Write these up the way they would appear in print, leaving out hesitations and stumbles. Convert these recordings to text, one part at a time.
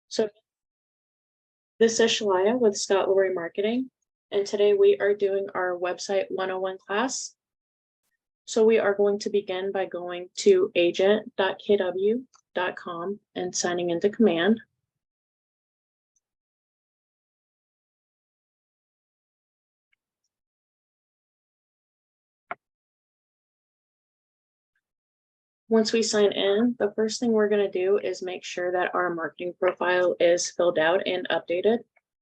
So this is Shalaya with Scott Lowry Marketing, and today we are doing our website 101 class. So we are going to begin by going to agent.kw.com and signing into command. Once we sign in, the first thing we're going to do is make sure that our marketing profile is filled out and updated.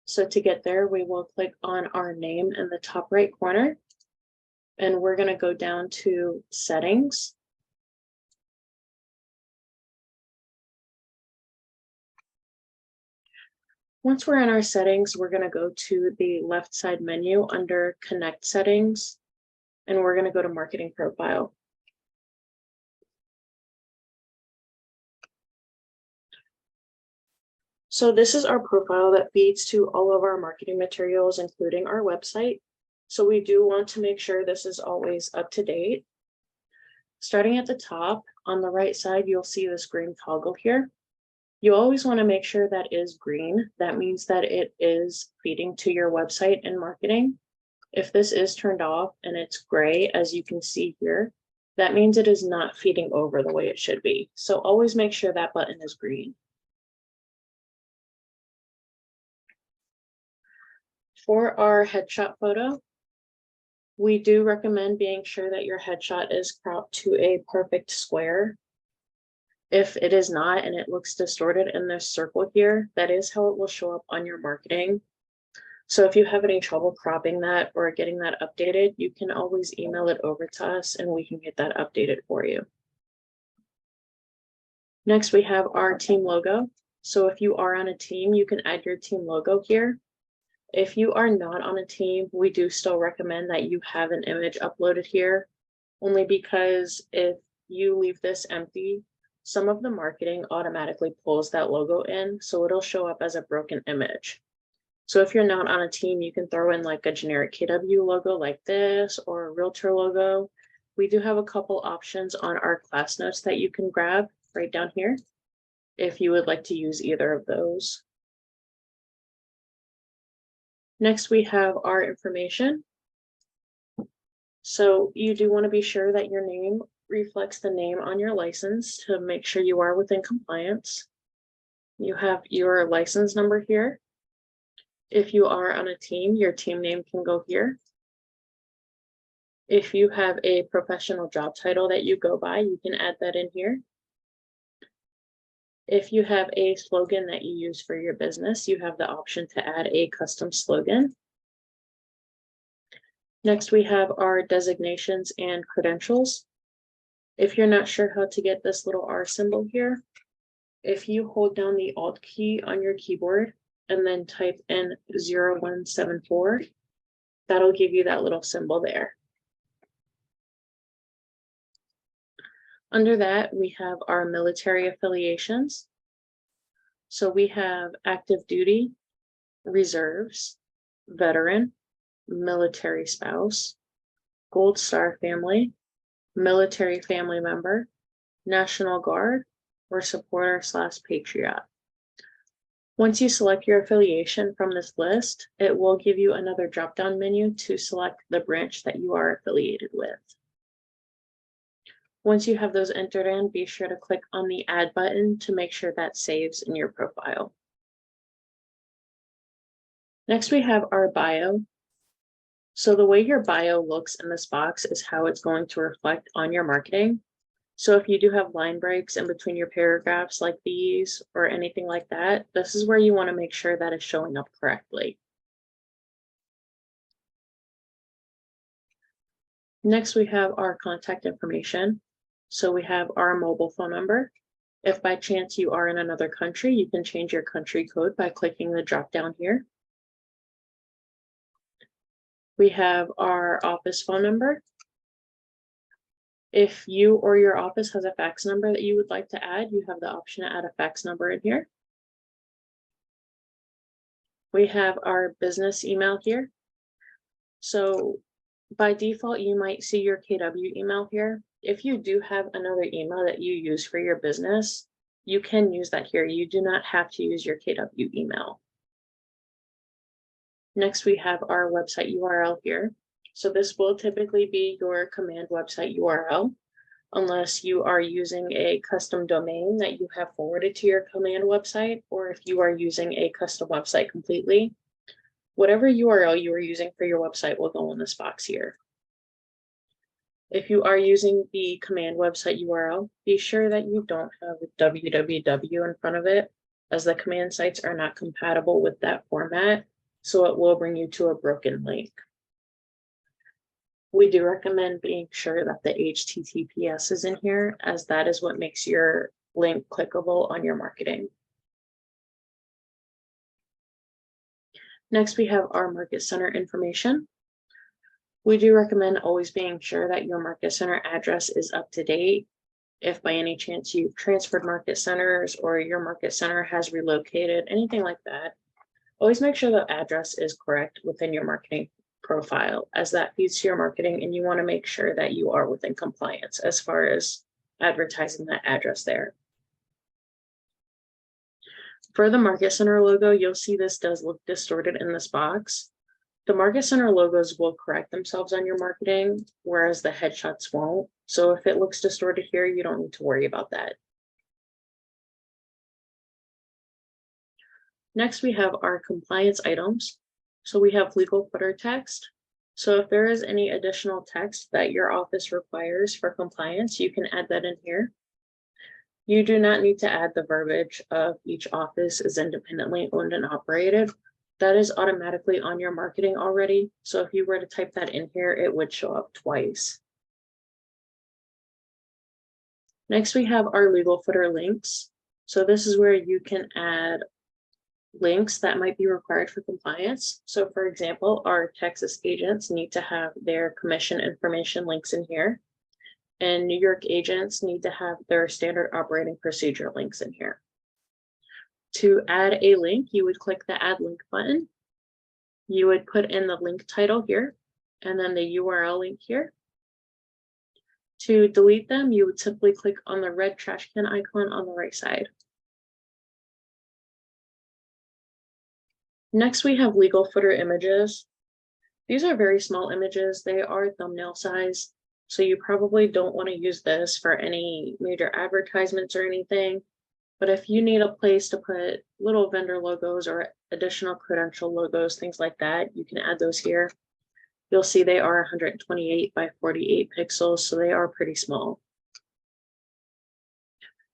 So to get there, we will click on our name in the top right corner, and we're going to go down to settings. Once we're in our settings, we're going to go to the left side menu under Connect Settings, and we're going to go to Marketing Profile. So this is our profile that feeds to all of our marketing materials, including our website. So we do want to make sure this is always up to date. Starting at the top, on the right side, you'll see this green toggle here. You always want to make sure that is green. That means that it is feeding to your website and marketing. If this is turned off and it's gray, as you can see here, that means it is not feeding over the way it should be. So always make sure that button is green. For our headshot photo, we do recommend being sure that your headshot is cropped to a perfect square. If it is not and it looks distorted in this circle here, that is how it will show up on your marketing. So if you have any trouble cropping that or getting that updated, you can always email it over to us and we can get that updated for you. Next, we have our team logo. So if you are on a team, you can add your team logo here. If you are not on a team, we do still recommend that you have an image uploaded here, only because if you leave this empty, some of the marketing automatically pulls that logo in, so it'll show up as a broken image. So if you're not on a team, you can throw in like a generic KW logo like this or a realtor logo. We do have a couple options on our class notes that you can grab right down here if you would like to use either of those. Next, we have our information. So you do want to be sure that your name reflects the name on your license to make sure you are within compliance. You have your license number here. If you are on a team, your team name can go here. If you have a professional job title that you go by, you can add that in here. If you have a slogan that you use for your business, you have the option to add a custom slogan. Next, we have our designations and credentials. If you're not sure how to get this little R symbol here, if you hold down the Alt key on your keyboard and then type in 0174, that'll give you that little symbol there. Under that, we have our military affiliations. So we have active duty, reserves, veteran, military spouse, Gold Star family, military family member, National Guard, or supporter/patriot. Once you select your affiliation from this list, it will give you another drop-down menu to select the branch that you are affiliated with. Once you have those entered in, be sure to click on the Add button to make sure that saves in your profile. Next, we have our bio. So the way your bio looks in this box is how it's going to reflect on your marketing. So if you do have line breaks in between your paragraphs like these or anything like that, this is where you want to make sure that is showing up correctly. Next, we have our contact information. So we have our mobile phone number. If by chance you are in another country, you can change your country code by clicking the drop down here. We have our office phone number. If you or your office has a fax number that you would like to add, you have the option to add a fax number in here. We have our business email here. So by default, you might see your KW email here. If you do have another email that you use for your business, you can use that here. You do not have to use your KW email. Next, we have our website URL here. So this will typically be your command website URL, unless you are using a custom domain that you have forwarded to your command website, or if you are using a custom website completely. Whatever URL you are using for your website will go in this box here. If you are using the command website URL, be sure that you don't have www in front of it, as the command sites are not compatible with that format, so it will bring you to a broken link. We do recommend being sure that the HTTPS is in here, as that is what makes your link clickable on your marketing. Next, we have our Market Center information. We do recommend always being sure that your Market Center address is up to date. If by any chance you've transferred market centers or your market center has relocated, anything like that, always make sure the address is correct within your marketing profile, as that feeds to your marketing, and you want to make sure that you are within compliance as far as advertising that address there. For the Market Center logo, you'll see this does look distorted in this box. The Market Center logos will correct themselves on your marketing, whereas the headshots won't. So if it looks distorted here, you don't need to worry about that. Next, we have our compliance items. So we have legal footer text. So if there is any additional text that your office requires for compliance, you can add that in here. You do not need to add the verbiage of each office is independently owned and operated. That is automatically on your marketing already. So if you were to type that in here, it would show up twice. Next, we have our legal footer links. So this is where you can add links that might be required for compliance. So for example, our Texas agents need to have their commission information links in here, and New York agents need to have their standard operating procedure links in here. To add a link, you would click the add link button. You would put in the link title here, and then the URL link here. To delete them, you would simply click on the red trash can icon on the right side. Next, we have legal footer images. These are very small images. They are thumbnail size, so you probably don't want to use this for any major advertisements or anything. But if you need a place to put little vendor logos or additional credential logos, things like that, you can add those here. You'll see they are 128 by 48 pixels, so they are pretty small.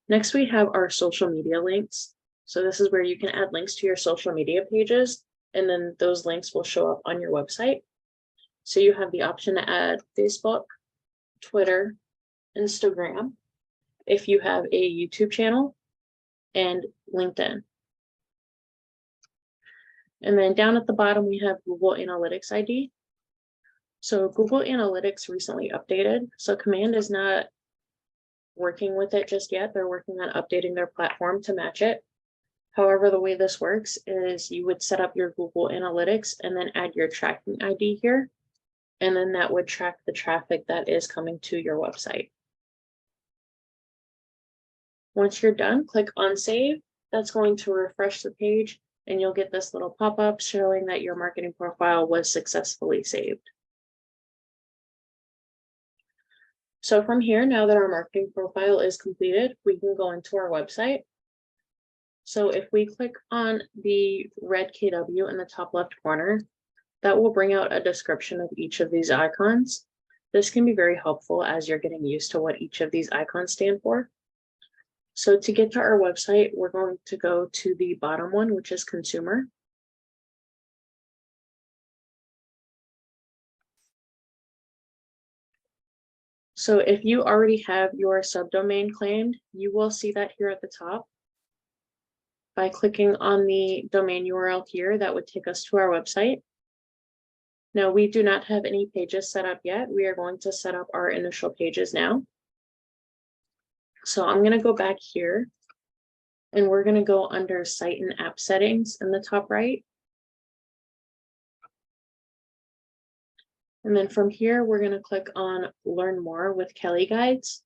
Next, we have our social media links. So this is where you can add links to your social media pages, and then those links will show up on your website. So you have the option to add Facebook, Twitter, Instagram, if you have a YouTube channel, and LinkedIn. And then down at the bottom, we have Google Analytics ID. So Google Analytics recently updated. So Command is not working with it just yet. They're working on updating their platform to match it. However, the way this works is you would set up your Google Analytics and then add your tracking ID here. And then that would track the traffic that is coming to your website. Once you're done, click on Save. That's going to refresh the page, and you'll get this little pop-up showing that your marketing profile was successfully saved. So from here, now that our marketing profile is completed, we can go into our website. So if we click on the red KW in the top left corner, that will bring out a description of each of these icons. This can be very helpful as you're getting used to what each of these icons stand for. So to get to our website, we're going to go to the bottom one, which is consumer. So if you already have your subdomain claimed, you will see that here at the top. By clicking on the domain URL here, that would take us to our website. Now, we do not have any pages set up yet. We are going to set up our initial pages now. So I'm going to go back here, and we're going to go under Site and App Settings in the top right. And then from here, we're going to click on Learn More with Kelly Guides.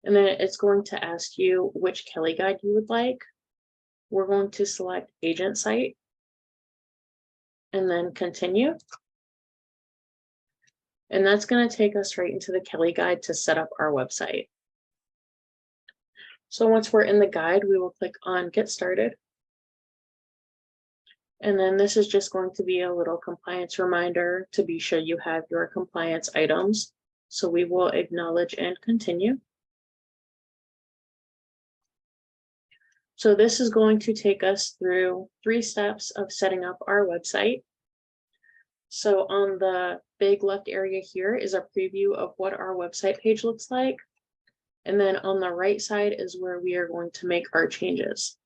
And then it's going to ask you which Kelly guide you would like. We're going to select agent site and then continue. And that's going to take us right into the Kelly guide to set up our website. So once we're in the guide, we will click on Get Started. And then this is just going to be a little compliance reminder to be sure you have your compliance items. So we will acknowledge and continue. So this is going to take us through 3 steps of setting up our website. So on the big left area here is a preview of what our website page looks like. And then on the right side is where we are going to make our changes.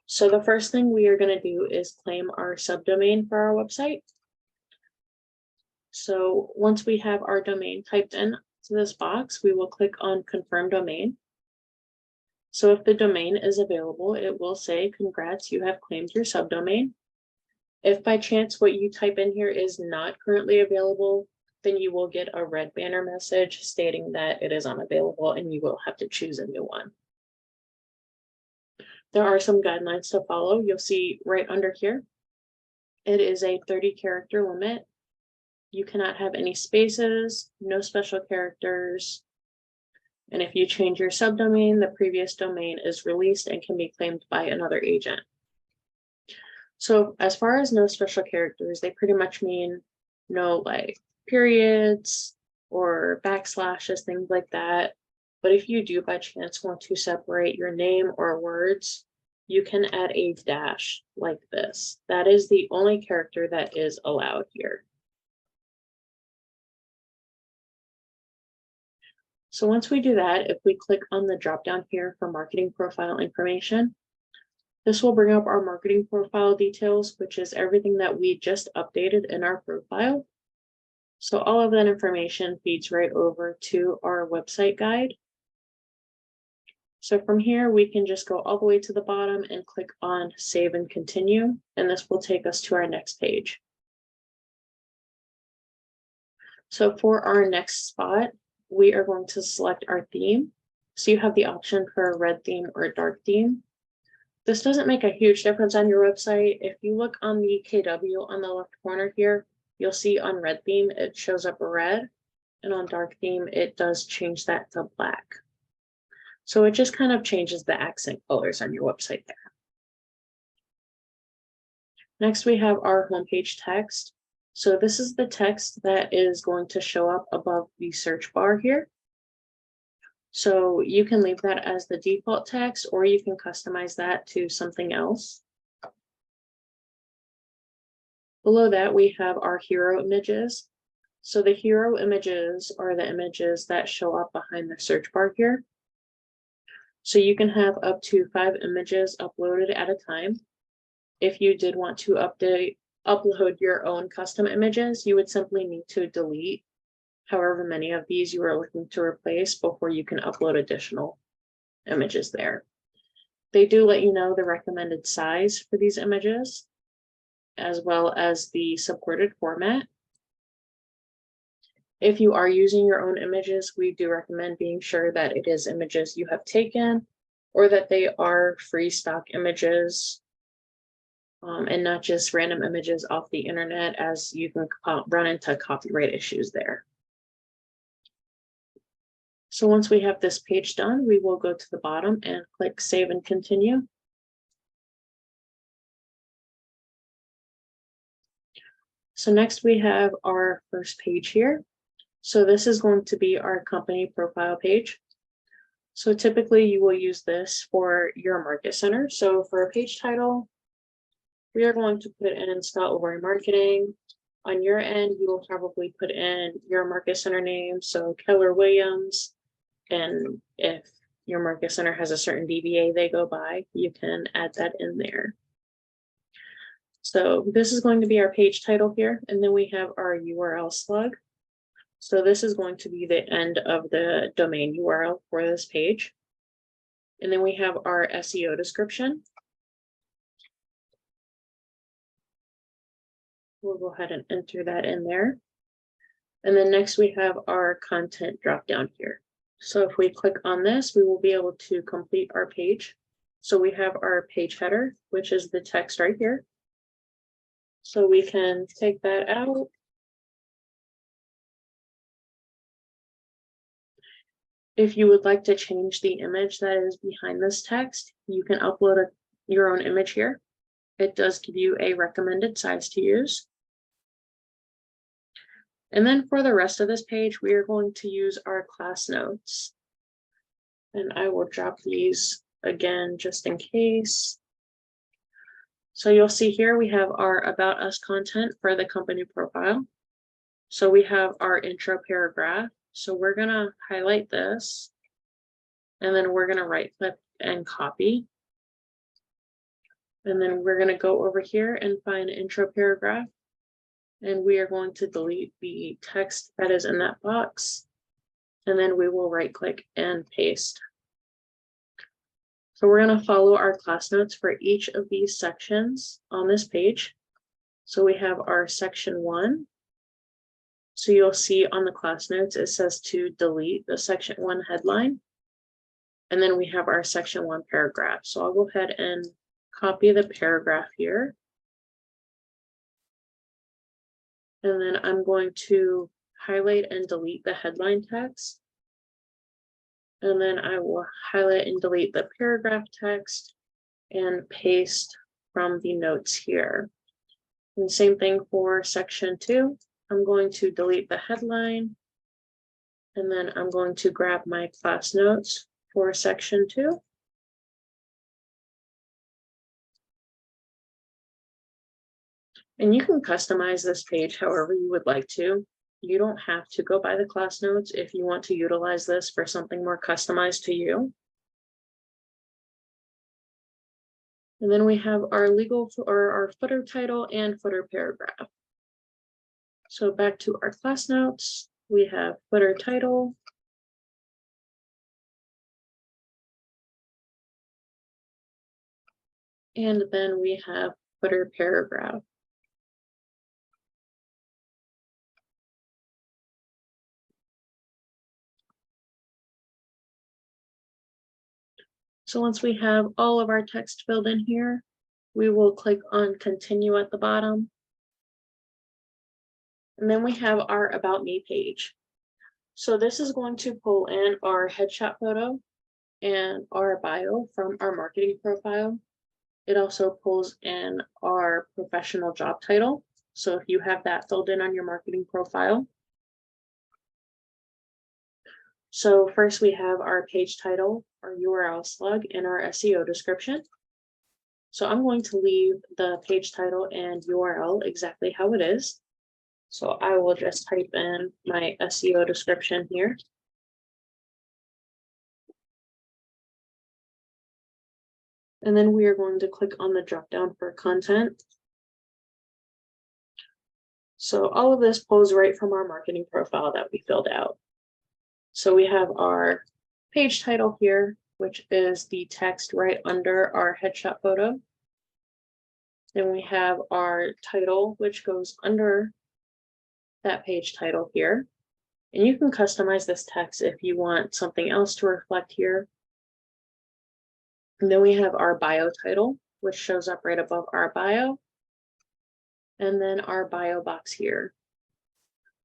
So the first thing we are going to do is claim our subdomain for our website. So once we have our domain typed in to this box, we will click on Confirm Domain. So if the domain is available, it will say, congrats, you have claimed your subdomain. If by chance what you type in here is not currently available, then you will get a red banner message stating that it is unavailable and you will have to choose a new one. There are some guidelines to follow. You'll see right under here. It is a 30-character limit. You cannot have any spaces, no special characters. And if you change your subdomain, the previous domain is released and can be claimed by another agent. So as far as no special characters, they pretty much mean no like periods or backslashes, things like that. But if you do by chance want to separate your name or words, you can add a dash like this. That is the only character that is allowed here. So once we do that, if we click on the drop down here for marketing profile information, this will bring up our marketing profile details, which is everything that we just updated in our profile. So all of that information feeds right over to our website guide. So from here, we can just go all the way to the bottom and click on Save and Continue, and this will take us to our next page. So for our next spot, we are going to select our theme. So you have the option for a red theme or a dark theme. This doesn't make a huge difference on your website. If you look on the KW on the left corner here, you'll see on red theme, it shows up red, and on dark theme, it does change that to black. So it just kind of changes the accent colors on your website there. Next, we have our homepage text. So this is the text that is going to show up above the search bar here. So you can leave that as the default text, or you can customize that to something else. Below that, we have our hero images. So the hero images are the images that show up behind the search bar here. So you can have up to 5 images uploaded at a time. If you did want to upload your own custom images, you would simply need to delete however many of these you are looking to replace before you can upload additional images there. They do let you know the recommended size for these images, as well as the supported format. If you are using your own images, we do recommend being sure that it is images you have taken or that they are free stock images and not just random images off the internet, as you can run into copyright issues there. So once we have this page done, we will go to the bottom and click Save and Continue. So next we have our first page here. So this is going to be our company profile page. So typically you will use this for your market center. So for a page title, we are going to put in Scott Ulbrey Marketing. On your end, you will probably put in your market center name. So Keller Williams. And if your market center has a certain DBA they go by, you can add that in there. So this is going to be our page title here. And then we have our URL slug. So this is going to be the end of the domain URL for this page. And then we have our SEO description. We'll go ahead and enter that in there. And then next we have our content drop down here. So if we click on this, we will be able to complete our page. So we have our page header, which is the text right here. So we can take that out. If you would like to change the image that is behind this text, you can upload your own image here. It does give you a recommended size to use. And then for the rest of this page, we are going to use our class notes. And I will drop these again, just in case. So you'll see here, we have our About Us content for the company profile. So we have our intro paragraph. So we're gonna highlight this, and then we're gonna right click and copy. And then we're gonna go over here and find intro paragraph. And we are going to delete the text that is in that box. And then we will right click and paste. So we're going to follow our class notes for each of these sections on this page. So we have our section 1. So you'll see on the class notes, it says to delete the section 1 headline. And then we have our section 1 paragraph. So I'll go ahead and copy the paragraph here. And then I'm going to highlight and delete the headline text. And then I will highlight and delete the paragraph text and paste from the notes here. And same thing for section 2. I'm going to delete the headline. And then I'm going to grab my class notes for section 2. And you can customize this page however you would like to. You don't have to go by the class notes if you want to utilize this for something more customized to you. And then we have our our footer title and footer paragraph. So back to our class notes, we have footer title. And then we have footer paragraph. So once we have all of our text filled in here, we will click on continue at the bottom. And then we have our About Me page. So this is going to pull in our headshot photo and our bio from our marketing profile. It also pulls in our professional job title. So if you have that filled in on your marketing profile. So first we have our page title, our URL slug, and our SEO description. So I'm going to leave the page title and URL exactly how it is. So I will just type in my SEO description here. And then we are going to click on the drop down for content. So all of this pulls right from our marketing profile that we filled out. So we have our page title here, which is the text right under our headshot photo. Then we have our title, which goes under that page title here. And you can customize this text if you want something else to reflect here. And then we have our bio title, which shows up right above our bio. And then our bio box here.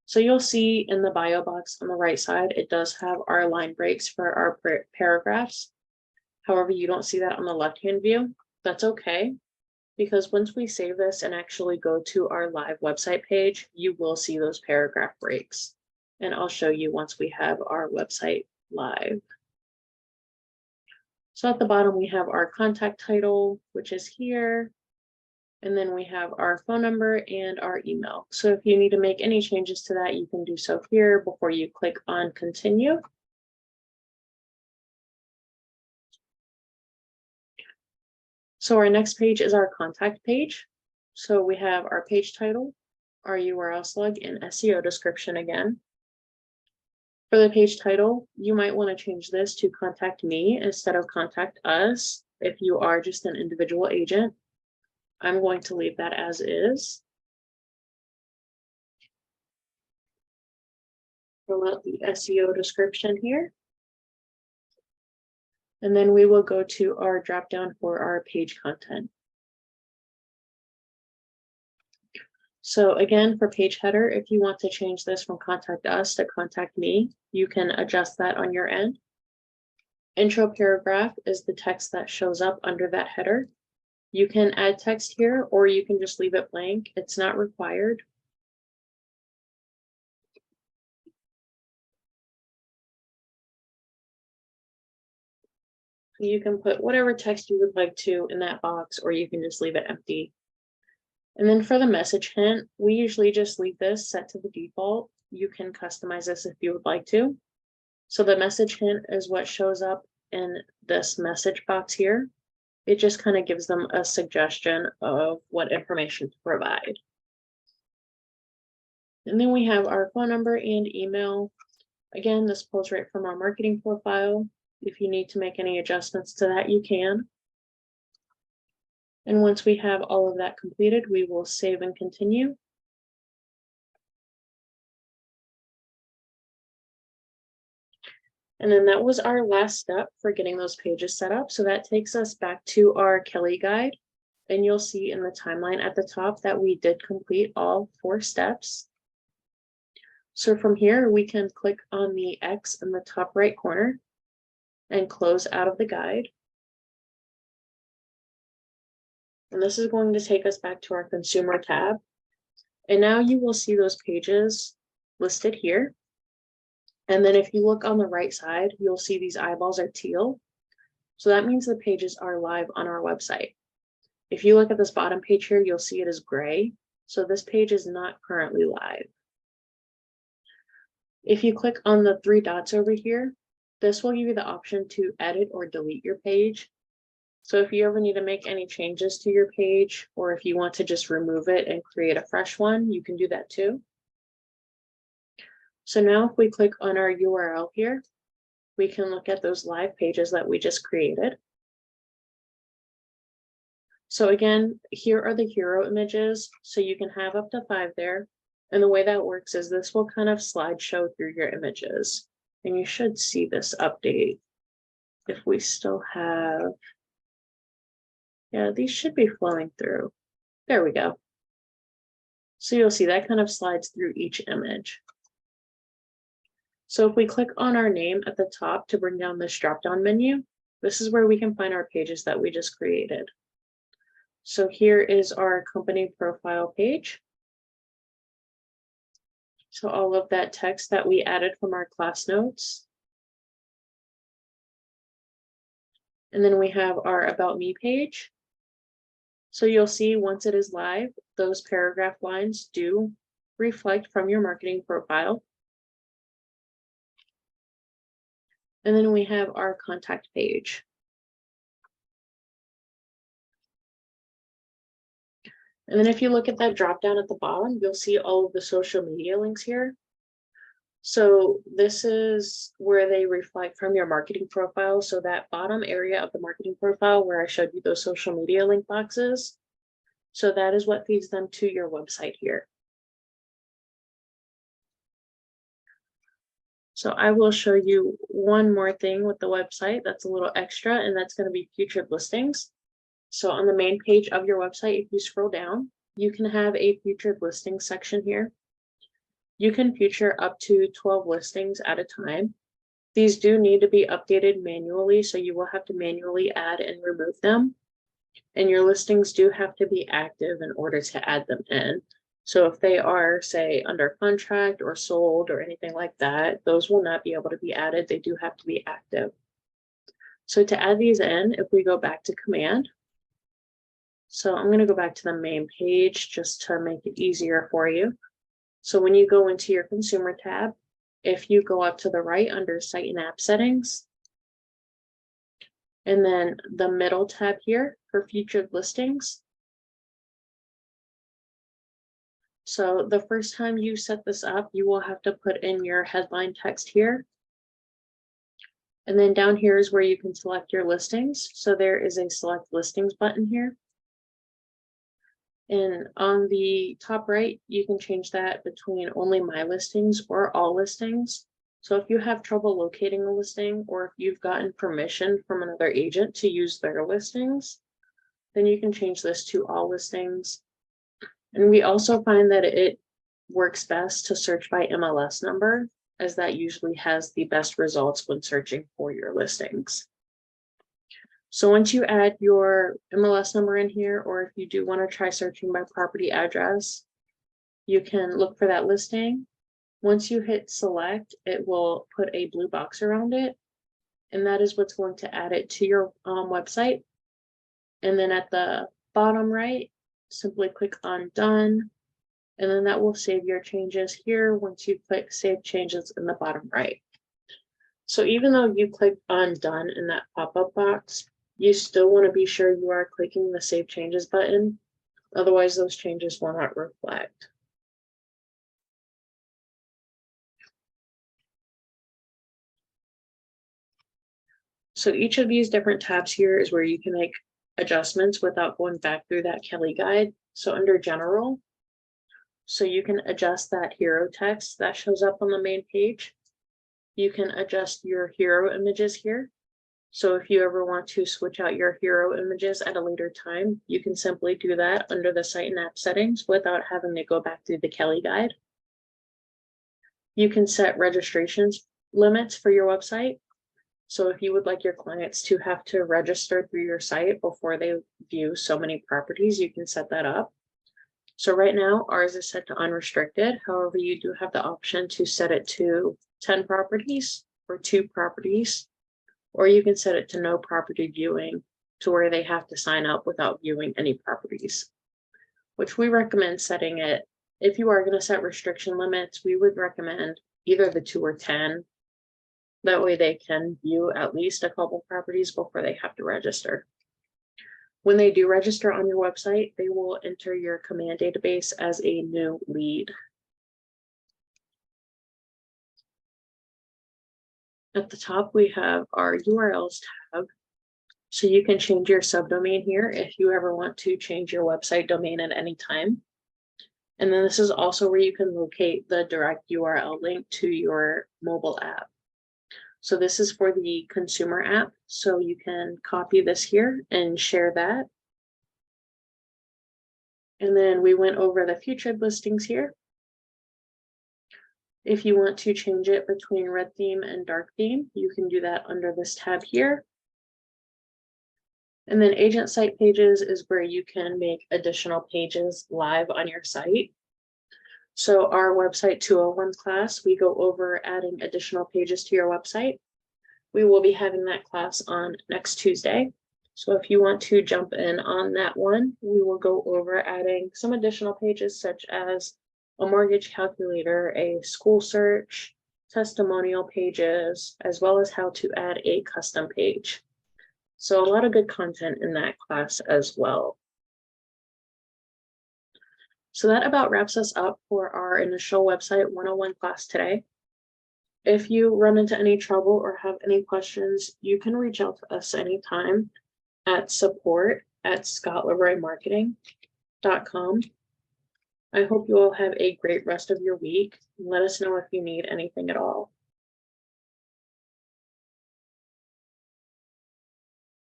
So you'll see in the bio box on the right side, it does have our line breaks for our paragraphs. However, you don't see that on the left-hand view. That's okay, because once we save this and actually go to our live website page, you will see those paragraph breaks. And I'll show you once we have our website live. So at the bottom, we have our contact title, which is here. And then we have our phone number and our email. So if you need to make any changes to that, you can do so here before you click on continue. So our next page is our contact page. So we have our page title, our URL slug, and SEO description again. For the page title, you might want to change this to contact me instead of contact us if you are just an individual agent. I'm going to leave that as is. Fill out the SEO description here. And then we will go to our drop down for our page content. So again, for page header, if you want to change this from contact us to contact me, you can adjust that on your end. Intro paragraph is the text that shows up under that header. You can add text here, or you can just leave it blank. It's not required. You can put whatever text you would like to in that box, or you can just leave it empty. And then for the message hint, we usually just leave this set to the default. You can customize this if you would like to. So the message hint is what shows up in this message box here. It just kind of gives them a suggestion of what information to provide. And then we have our phone number and email. Again, this pulls right from our marketing profile. If you need to make any adjustments to that, you can. And once we have all of that completed, we will save and continue. And then that was our last step for getting those pages set up. So that takes us back to our Kelly guide. And you'll see in the timeline at the top that we did complete all 4 steps. So from here, we can click on the X in the top right corner and close out of the guide. And this is going to take us back to our consumer tab. And now you will see those pages listed here. And then if you look on the right side, you'll see these eyeballs are teal. So that means the pages are live on our website. If you look at this bottom page here, you'll see it is gray. So this page is not currently live. If you click on the 3 dots over here, this will give you the option to edit or delete your page. So if you ever need to make any changes to your page, or if you want to just remove it and create a fresh one, you can do that too. So now if we click on our URL here, we can look at those live pages that we just created. So again, here are the hero images. So you can have up to 5 there. And the way that works is this will kind of slideshow through your images. And you should see this update if we still have. Yeah, these should be flowing through. There we go. So you'll see that kind of slides through each image. So if we click on our name at the top to bring down this drop-down menu, this is where we can find our pages that we just created. So here is our company profile page. So all of that text that we added from our class notes. And then we have our About Me page. So you'll see once it is live, those paragraph lines do reflect from your marketing profile. And then we have our contact page. And then if you look at that drop down at the bottom, you'll see all of the social media links here. So this is where they reflect from your marketing profile. So that bottom area of the marketing profile where I showed you those social media link boxes. So that is what feeds them to your website here. So I will show you one more thing with the website that's a little extra, and that's going to be featured listings. So on the main page of your website, if you scroll down, you can have a featured listings section here. You can feature up to 12 listings at a time. These do need to be updated manually, so you will have to manually add and remove them. And your listings do have to be active in order to add them in. So if they are, say, under contract or sold or anything like that, those will not be able to be added. They do have to be active. So to add these in, if we go back to command, so I'm going to go back to the main page just to make it easier for you. So when you go into your consumer tab, if you go up to the right under site and app settings, and then the middle tab here for featured listings. So the first time you set this up, you will have to put in your headline text here. And then down here is where you can select your listings. So there is a select listings button here. And on the top right, you can change that between only my listings or all listings. So if you have trouble locating a listing, or if you've gotten permission from another agent to use their listings, then you can change this to all listings. And we also find that it works best to search by MLS number, as that usually has the best results when searching for your listings. So once you add your MLS number in here, or if you do want to try searching by property address, you can look for that listing. Once you hit select, it will put a blue box around it, and that is what's going to add it to your website. And then at the bottom right, simply click on done, and then that will save your changes here once you click save changes in the bottom right. So even though you click on done in that pop-up box, you still want to be sure you are clicking the save changes button. Otherwise, those changes will not reflect. So each of these different tabs here is where you can make adjustments without going back through that Kelly guide. So under general, so you can adjust that hero text that shows up on the main page. You can adjust your hero images here. So if you ever want to switch out your hero images at a later time, you can simply do that under the site and app settings without having to go back through the Kelly guide. You can set registrations limits for your website. So if you would like your clients to have to register through your site before they view so many properties, you can set that up. So right now ours is set to unrestricted. However, you do have the option to set it to 10 properties or 2 properties, or you can set it to no property viewing, to where they have to sign up without viewing any properties, which we recommend setting it. If you are going to set restriction limits, we would recommend either the 2 or 10. That way they can view at least a couple properties before they have to register. When they do register on your website, they will enter your command database as a new lead. At the top, we have our URLs tab. So you can change your subdomain here if you ever want to change your website domain at any time. And then this is also where you can locate the direct URL link to your mobile app. So this is for the consumer app. So you can copy this here and share that. And then we went over the featured listings here. If you want to change it between red theme and dark theme, you can do that under this tab here. And then agent site pages is where you can make additional pages live on your site. So our website 201 class, we go over adding additional pages to your website. We will be having that class on next Tuesday. So if you want to jump in on that one, we will go over adding some additional pages such as a mortgage calculator, a school search, testimonial pages, as well as how to add a custom page. So a lot of good content in that class as well. So that about wraps us up for our initial website 101 class today. If you run into any trouble or have any questions, you can reach out to us anytime at support@scottleroymarketing.com. I hope you all have a great rest of your week. Let us know if you need anything at all.